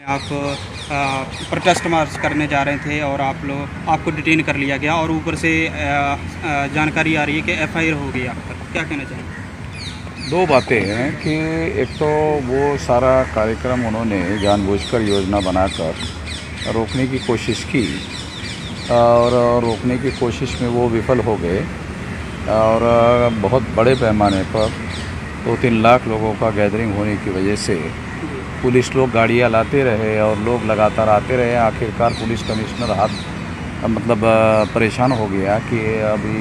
आप प्रोटेस्ट मार्च करने जा रहे थे और आपको डिटेन कर लिया गया और ऊपर से जानकारी आ रही है कि एफआईआर हो गई आप पर, क्या कहना चाहेंगे? दो बातें हैं कि एक तो वो सारा कार्यक्रम उन्होंने जानबूझकर योजना बनाकर रोकने की कोशिश की और रोकने की कोशिश में वो विफल हो गए और बहुत बड़े पैमाने पर 2-3 लाख लोगों का गैदरिंग होने की वजह से पुलिस लोग गाड़ियां लाते रहे और लोग लगातार आते रहे। आखिरकार पुलिस कमिश्नर परेशान हो गया कि अभी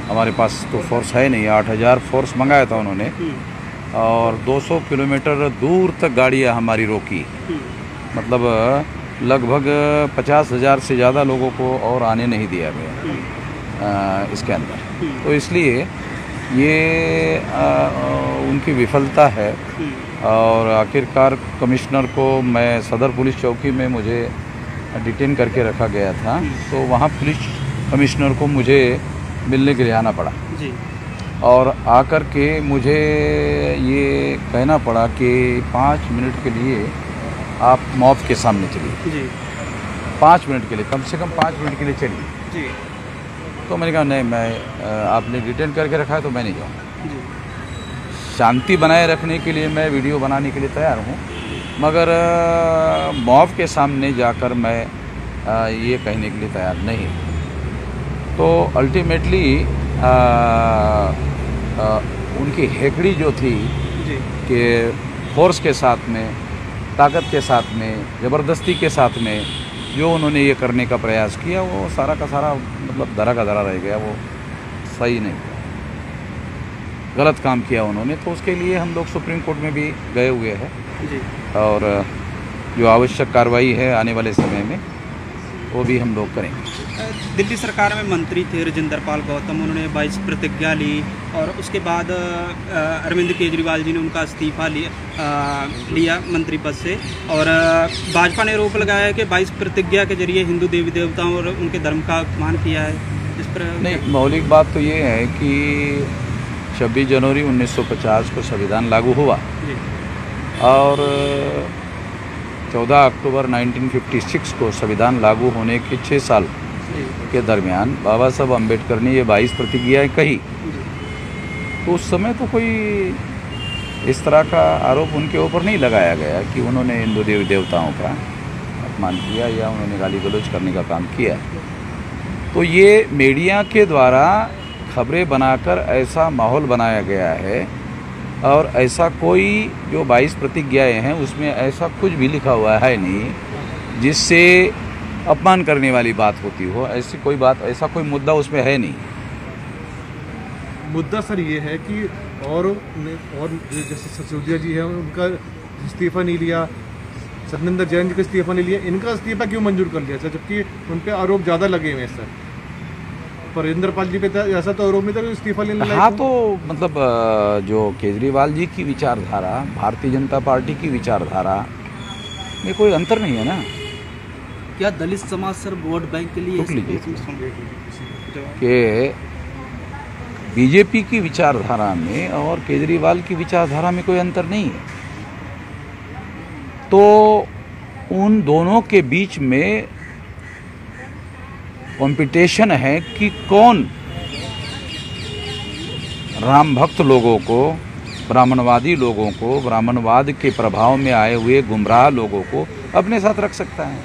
हमारे पास तो फोर्स है नहीं। 8,000 फोर्स मंगाया था उन्होंने और 200 किलोमीटर दूर तक गाड़ियां हमारी रोकी। मतलब लगभग 50,000 से ज़्यादा लोगों को और आने नहीं दिया गया इसके अंदर। तो इसलिए ये उनकी विफलता है और आखिरकार कमिश्नर को मैं सदर पुलिस चौकी में मुझे डिटेन करके रखा गया था, तो वहाँ पुलिस कमिश्नर को मुझे मिलने के लिए आना पड़ा जी। और आकर के मुझे ये कहना पड़ा कि 5 मिनट के लिए आप मौत के सामने चलिए जी। 5 मिनट के लिए, कम से कम 5 मिनट के लिए चलिए जी। तो मैंने कहा नहीं, मैं आपने डिटेन करके रखा है तो मैं नहीं जाऊँगा। शांति बनाए रखने के लिए मैं वीडियो बनाने के लिए तैयार हूँ, मगर मौत के सामने जाकर मैं ये कहने के लिए तैयार नहीं। तो अल्टीमेटली उनकी हेकड़ी जो थी कि फोर्स के साथ में, ताकत के साथ में, ज़बरदस्ती के साथ में जो उन्होंने ये करने का प्रयास किया, वो सारा का सारा मतलब धरा का धरा रह गया। वो सही नहीं, गलत काम किया उन्होंने। तो उसके लिए हम लोग सुप्रीम कोर्ट में भी गए हुए हैं जी। और जो आवश्यक कार्रवाई है आने वाले समय में वो भी हम लोग करेंगे। दिल्ली सरकार में मंत्री थे राजेंद्र पाल गौतम, उन्होंने 22 प्रतिज्ञा ली और उसके बाद अरविंद केजरीवाल जी ने उनका इस्तीफा लिया मंत्री पद से। और भाजपा ने आरोप लगाया है कि 22 प्रतिज्ञा के जरिए हिंदू देवी देवताओं और उनके धर्म का अपमान किया है। इस पर नहीं, मौलिक बात तो ये है कि 26 जनवरी 1950 को संविधान लागू हुआ और 14 अक्टूबर 1956 को संविधान लागू होने के 6 साल के दरमियान बाबा साहब अम्बेडकर ने ये 22 प्रतिज्ञाएं कही। तो उस समय तो कोई इस तरह का आरोप उनके ऊपर नहीं लगाया गया कि उन्होंने हिंदू देवी देवताओं का अपमान किया या उन्होंने गाली गलौज करने का काम किया। तो ये मीडिया के द्वारा खबरें बनाकर ऐसा माहौल बनाया गया है और ऐसा कोई जो 22 प्रतिज्ञाएं हैं उसमें ऐसा कुछ भी लिखा हुआ है नहीं जिससे अपमान करने वाली बात होती हो। ऐसी कोई बात, ऐसा कोई मुद्दा उसमें है नहीं। मुद्दा सर ये है कि और जैसे सिसोदिया जी हैं उनका इस्तीफा नहीं लिया, सत्येंद्र जैन जी का इस्तीफा नहीं लिया, इनका इस्तीफा क्यों मंजूर कर लिया सर, जबकि उन पर आरोप ज़्यादा लगे हुए हैं सर। पर राजेंद्र पाल जी पे ऐसा तो आरोप नहीं था कि इस्तीफा लेने लगे। हाँ, तो मतलब जो केजरीवाल जी की विचारधारा, भारतीय जनता पार्टी की विचारधारा में कोई अंतर नहीं है ना। क्या दलित समाज सर वोट बैंक के लिए कि बीजेपी की विचारधारा में और केजरीवाल की विचारधारा में कोई अंतर नहीं है। तो उन दोनों के बीच में कंपटीशन है कि कौन राम भक्त लोगों को, ब्राह्मणवादी लोगों को, ब्राह्मणवाद के प्रभाव में आए हुए गुमराह लोगों को अपने साथ रख सकता है।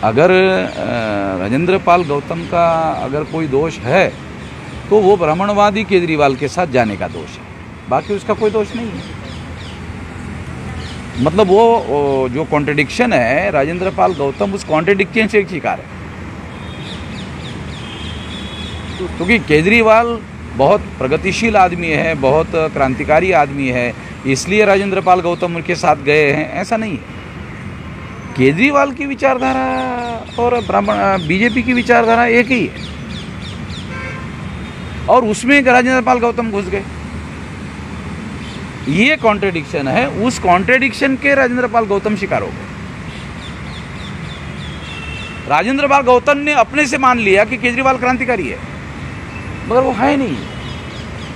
अगर राजेंद्र पाल गौतम का अगर कोई दोष है तो वो ब्राह्मणवादी केजरीवाल के साथ जाने का दोष है, बाकी उसका कोई दोष नहीं है। मतलब वो जो कॉन्ट्रडिक्शन है, राजेंद्र पाल गौतम उस कॉन्ट्रडिक्शन से एक शिकार है। क्योंकि केजरीवाल बहुत प्रगतिशील आदमी है, बहुत क्रांतिकारी आदमी है, इसलिए राजेंद्र पाल गौतम उनके साथ गए हैं, ऐसा नहीं है। केजरीवाल की विचारधारा और बीजेपी की विचारधारा एक ही है और उसमें राजेंद्र पाल गौतम घुस गए। ये कॉन्ट्रडिक्शन है, उस कॉन्ट्रडिक्शन के राजेंद्र पाल गौतम शिकार हो गए। राजेंद्र पाल गौतम ने अपने से मान लिया कि केजरीवाल क्रांतिकारी है, मगर वो है नहीं।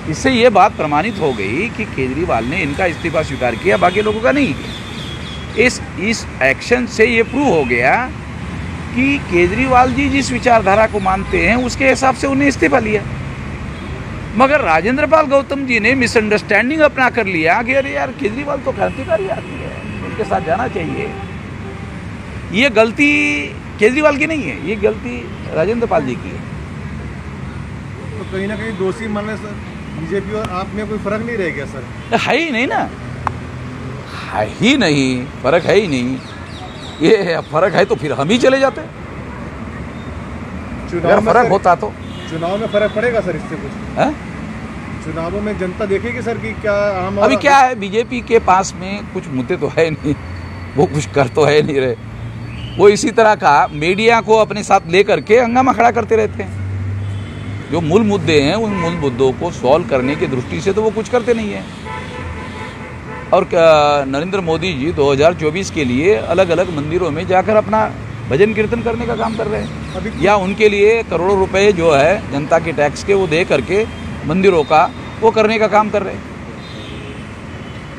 इससे ये बात प्रमाणित हो गई कि केजरीवाल ने इनका इस्तीफा स्वीकार किया, बाकी लोगों का नहीं किया। इस एक्शन से ये प्रूव हो गया कि केजरीवाल जी जिस विचारधारा को मानते हैं उसके हिसाब से उन्हें इस्तीफा लिया, मगर राजेंद्र पाल गौतम जी ने मिसअंडरस्टैंडिंग अपना कर लिया कि अरे यार केजरीवाल तो क्रांतिकारी आदमी है, उनके साथ जाना चाहिए। ये गलती केजरीवाल की नहीं है, ये गलती राजेंद्र पाल जी की है। तो कहीं ना कहीं दोषी मानने सर बीजेपी और आप में कोई फर्क नहीं रह गया सर? है ही नहीं ना, है ही नहीं, फर्क है ही नहीं। ये फर्क है तो फिर हम ही चले जाते, अगर फर्क होता तो। चुनाव में फर्क पड़ेगा सर इससे कुछ? है? चुनावों में जनता देखेगी सर कि क्या आम अभी क्या है, बीजेपी के पास में कुछ मुद्दे तो है नहीं, वो कुछ कर तो है नहीं रहे। वो इसी तरह का मीडिया को अपने साथ लेकर के हंगामा खड़ा करते रहते हैं। जो मूल मुद्दे हैं उन मूल मुद्दों को सॉल्व करने की दृष्टि से तो वो कुछ करते नहीं है। और नरेंद्र मोदी जी 2024 के लिए अलग अलग मंदिरों में जाकर अपना भजन कीर्तन करने का काम कर रहे हैं, या उनके लिए करोड़ों रुपए जो है जनता के टैक्स के वो दे करके मंदिरों का वो करने का काम कर रहे हैं।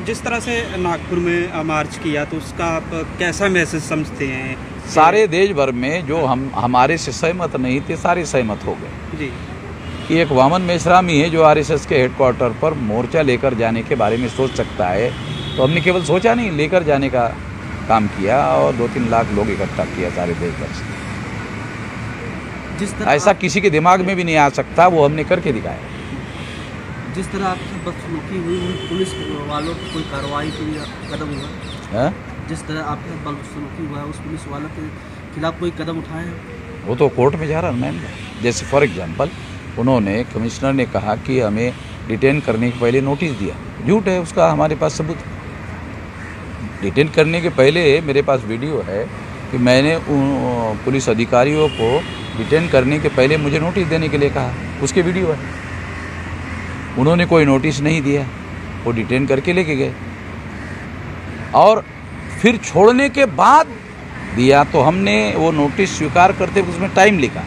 जिस तरह से नागपुर में मार्च किया तो उसका आप कैसा मैसेज समझते हैं? सारे देश भर में जो हमारे से सहमत नहीं थे सारे सहमत हो गए जी कि एक वामन मेश्राम ही है जो आरएसएस के हेडक्वार्टर पर मोर्चा लेकर जाने के बारे में सोच सकता है। तो हमने केवल सोचा नहीं, लेकर जाने का काम किया और 2-3 लाख लोग इकट्ठा किया सारे देश भर से। जिस तरह ऐसा किसी के दिमाग में भी नहीं आ सकता, वो हमने करके दिखाया। जिस तरह आपकी बदसलूकी हुई उन पुलिस वालों की कोई कार्रवाई के लिए कदम हुआ? है? जिस तरह आपका बदसलूकी हुआ है उस पुलिस वालों के खिलाफ कोई कदम उठाए हैं? वो तो कोर्ट में जा रहा है। जैसे फॉर एग्जांपल उन्होंने कमिश्नर ने कहा कि हमें डिटेन करने के पहले नोटिस दिया, झूठ है, उसका हमारे पास सबूत है। डिटेन करने के पहले मेरे पास वीडियो है कि मैंने उन पुलिस अधिकारियों को डिटेन करने के पहले मुझे नोटिस देने के लिए कहा, उसके वीडियो है। उन्होंने कोई नोटिस नहीं दिया, वो डिटेन करके लेके गए और फिर छोड़ने के बाद दिया तो हमने वो नोटिस स्वीकार करते हुए उसमें टाइम लिखा,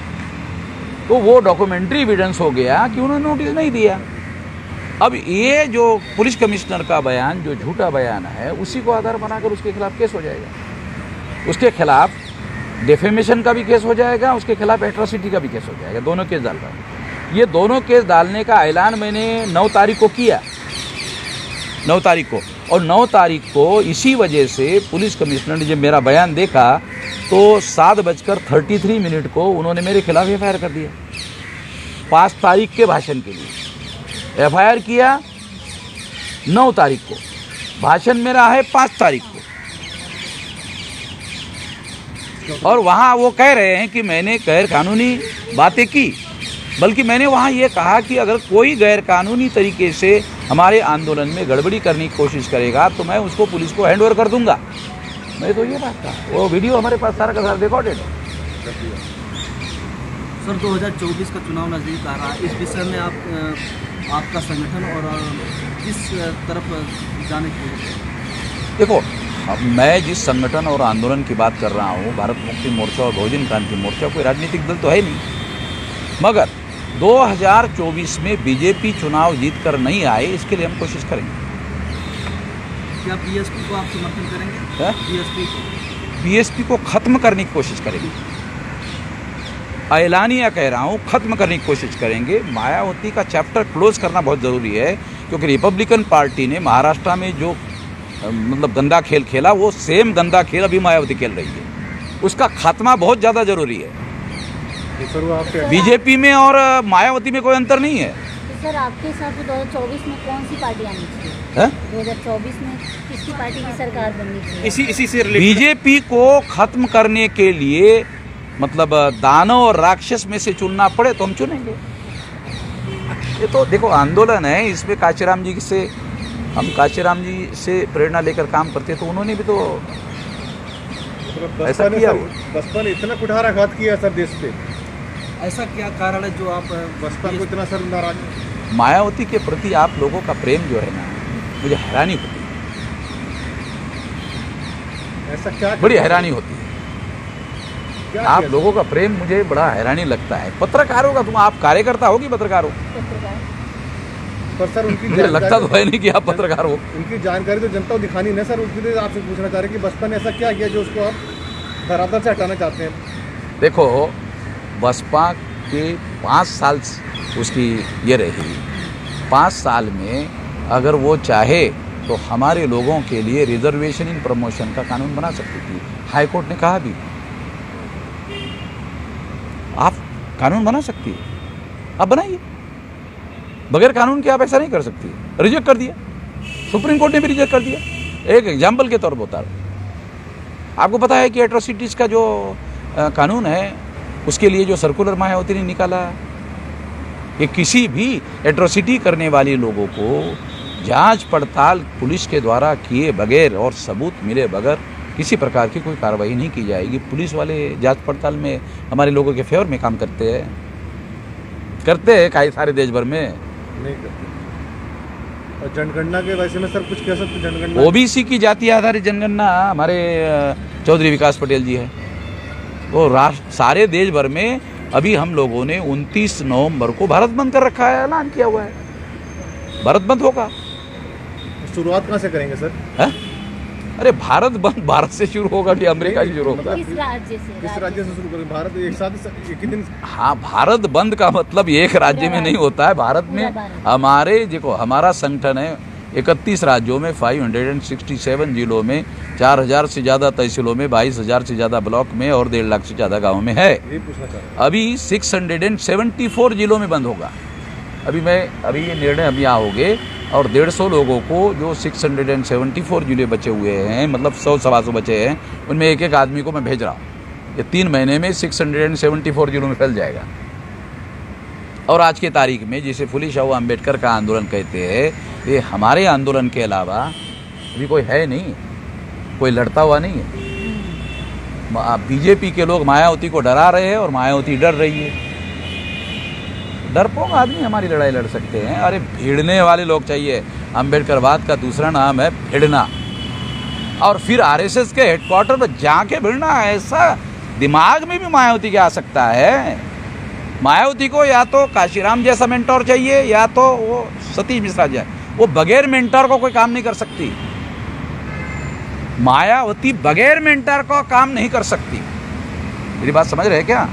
तो वो डॉक्यूमेंट्री एविडेंस हो गया कि उन्होंने नोटिस नहीं दिया। अब ये जो पुलिस कमिश्नर का बयान जो झूठा बयान है उसी को आधार बनाकर उसके खिलाफ केस हो जाएगा, उसके खिलाफ डेफेमेशन का भी केस हो जाएगा, उसके खिलाफ एट्रोसिटी का भी केस हो जाएगा। दोनों केस डाल रहा हूँ। ये दोनों केस डालने का ऐलान मैंने 9 तारीख को किया, 9 तारीख को, और 9 तारीख को इसी वजह से पुलिस कमिश्नर ने जब मेरा बयान देखा तो 7:33 को उन्होंने मेरे खिलाफ एफआईआर कर दिया। 5 तारीख के भाषण के लिए एफआईआर किया 9 तारीख को, भाषण मेरा है 5 तारीख को, और वहाँ वो कह रहे हैं कि मैंने गैर कानूनी बातें की, बल्कि मैंने वहाँ ये कहा कि अगर कोई गैर कानूनी तरीके से हमारे आंदोलन में गड़बड़ी करने की कोशिश करेगा तो मैं उसको पुलिस को हैंड ओवर कर दूंगा। मैं तो ये बात कहा, वो वीडियो हमारे पास सारा का सारा रिकॉर्डेड है। सर 2024 का चुनाव नज़दीक आ रहा है, इस विषय में आपका संगठन और किस तरफ जाने के लिए? देखो, मैं जिस संगठन और आंदोलन की बात कर रहा हूँ, भारत मुक्ति मोर्चा और बहुजन क्रांति मोर्चा, कोई राजनीतिक दल तो है नहीं, मगर 2024 में बीजेपी चुनाव जीत कर नहीं आए इसके लिए हम कोशिश करेंगे। क्या बीएसपी को आप समर्थन करेंगे? बीएसपी को खत्म करने की कोशिश करेंगे, ऐलानिया कह रहा हूँ, खत्म करने की कोशिश करेंगे। मायावती का चैप्टर क्लोज करना बहुत ज़रूरी है, क्योंकि रिपब्लिकन पार्टी ने महाराष्ट्र में जो मतलब गंदा खेल खेला, वो सेम गंदा खेल अभी मायावती खेल रही है, उसका खात्मा बहुत ज़्यादा ज़रूरी है। बीजेपी में और मायावती में कोई अंतर नहीं है। तो सर आपके हिसाब से 2024 में कौन सी पार्टी आनी चाहिए? 2024 में किसकी पार्टी की सरकार बननी चाहिए? इसी से बीजेपी को खत्म करने के लिए मतलब दानव और राक्षस में से चुनना पड़े तो हम चुनेंगे। ये तो देखो आंदोलन है, इसमें काशीराम जी से हम काशीराम जी से प्रेरणा लेकर काम करते, तो उन्होंने भी तो ऐसा किया। बसपा ने इतना कुठाराघात किया सर देश पे, ऐसा क्या कारण है जो आप बसपा को इतना सर नाराज? मायावती के प्रति आप लोगों का प्रेम जो है ना, मुझे हैरानी होती है, ऐसा क्या बड़ी हैरानी होती है। आप लोगों का प्रेम मुझे बड़ा हैरानी लगता है। पत्रकारों का, तुम आप कार्यकर्ता हो कि पत्रकार हो? पर सर उनकी मुझे लगता तो है नहीं कि आप पत्रकार हो। उनकी जानकारी तो जनता को दिखानी नहीं सर, उसके लिए आपसे पूछना चाह रहे हैं कि बसपा ने ऐसा क्या किया जो उसको आप धरातल से हटाना चाहते हैं? देखो, बसपा के 5 साल उसकी ये रही, 5 साल में अगर वो चाहे तो हमारे लोगों के लिए रिजर्वेशन इन प्रमोशन का कानून बना सकती थी। हाई कोर्ट ने कहा भी आप कानून बना सकती है, आप बनाइए, बगैर कानून के आप ऐसा नहीं कर सकती। रिजेक्ट कर दिया, सुप्रीम कोर्ट ने भी रिजेक्ट कर दिया। एक एग्जाम्पल के तौर पर बता रहा हूं, आपको पता है कि एट्रोसिटीज़ का जो कानून है उसके लिए जो सर्कुलर मायावती ने निकाला कि किसी भी एट्रोसिटी करने वाले लोगों को जांच पड़ताल पुलिस के द्वारा किए बगैर और सबूत मिले बगैर किसी प्रकार की कोई कार्रवाई नहीं की जाएगी। पुलिस वाले जांच पड़ताल में हमारे लोगों के फेवर में काम करते हैं कई सारे देश भर में नहीं करते। और जनगणना के वैसे में सर कुछ कह सकते? जनगणना ओबीसी की जाति आधारित जनगणना हमारे चौधरी विकास पटेल जी है, वो राष्ट्र सारे देश भर में अभी हम लोगों ने 29 नवंबर को भारत बंद कर रखा है, ऐलान किया हुआ है, भारत बंद होगा। शुरुआत कहाँ से करेंगे सर? है? अरे भारत बंद भारत से शुरू होगा कि अमेरिका से शुरू होगा? किस राज्य से? किस राज्य से शुरू करेंगे? भारत एक साथ एक ही दिन? हाँ, भारत बंद का मतलब एक राज्य में नहीं होता है। भारत में हमारे देखो, हमारा संगठन है 31 राज्यों में 567 जिलों में 4000 से ज़्यादा तहसीलों में 22,000 से ज़्यादा ब्लॉक में और 1.5 लाख से ज़्यादा गाँव में है। ये पूछना चाह रहा हूं। अभी 674 जिलों में बंद होगा। अभी ये निर्णय अभी यहाँ हो गए और 150 लोगों को जो 674 जिले बचे हुए हैं, मतलब 100-125 बचे हैं, उनमें एक एक आदमी को मैं भेज रहा हूँ। ये 3 महीने में 674 जिलों में फैल जाएगा। और आज की तारीख में जिसे फुले शाह अम्बेडकर का आंदोलन कहते हैं, ये हमारे आंदोलन के अलावा अभी कोई है नहीं, कोई लड़ता हुआ नहीं है। बीजेपी के लोग मायावती को डरा रहे हैं और मायावती डर रही है। डरपोक आदमी हमारी लड़ाई लड़ सकते हैं, अरे भिड़ने वाले लोग चाहिए। अम्बेडकरवाद का दूसरा नाम है भिड़ना। और फिर आरएसएस के हेडक्वार्टर पर जाके भिड़ना, ऐसा दिमाग में भी मायावती के आ सकता है। मायावती को या तो काशीराम जैसा मेंटोर चाहिए या तो वो सतीश मिश्रा जैसा। वो बगैर मेंटोर को कोई काम नहीं कर सकती। मायावती बगैर मेंटोर को काम नहीं कर सकती। मेरी बात समझ रहे हैं क्या?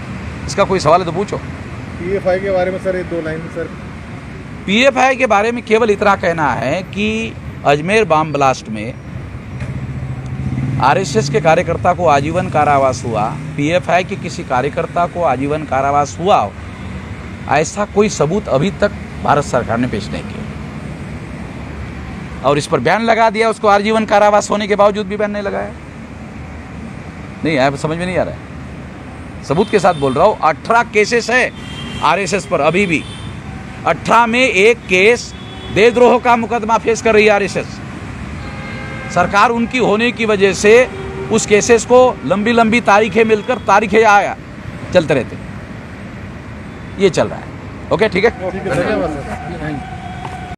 इसका कोई सवाल है तो पूछो। पीएफआई के बारे में सर 2 लाइन सर। पीएफआई के बारे में केवल इतना कहना है कि अजमेर बम ब्लास्ट में आरएसएस के कार्यकर्ता को आजीवन कारावास हुआ, पीएफआई के किसी कार्यकर्ता को आजीवन कारावास हुआ, ऐसा कोई सबूत अभी तक भारत सरकार ने पेश नहीं किया। और इस पर बैन लगा दिया, उसको आजीवन कारावास होने के बावजूद भी बैन नहीं लगाया। नहीं है, समझ में नहीं आ रहा है। सबूत के साथ बोल रहा हूँ। 18 केसेस है आरएसएस पर अभी भी। 18 में एक केस देशद्रोह का मुकदमा फेस कर रही है आरएसएस। सरकार उनकी होने की वजह से उस केसेस को लंबी लंबी तारीखें मिलकर तारीखें आया चलते रहते। ये चल रहा है। ओके, ठीक है। धन्यवाद सर।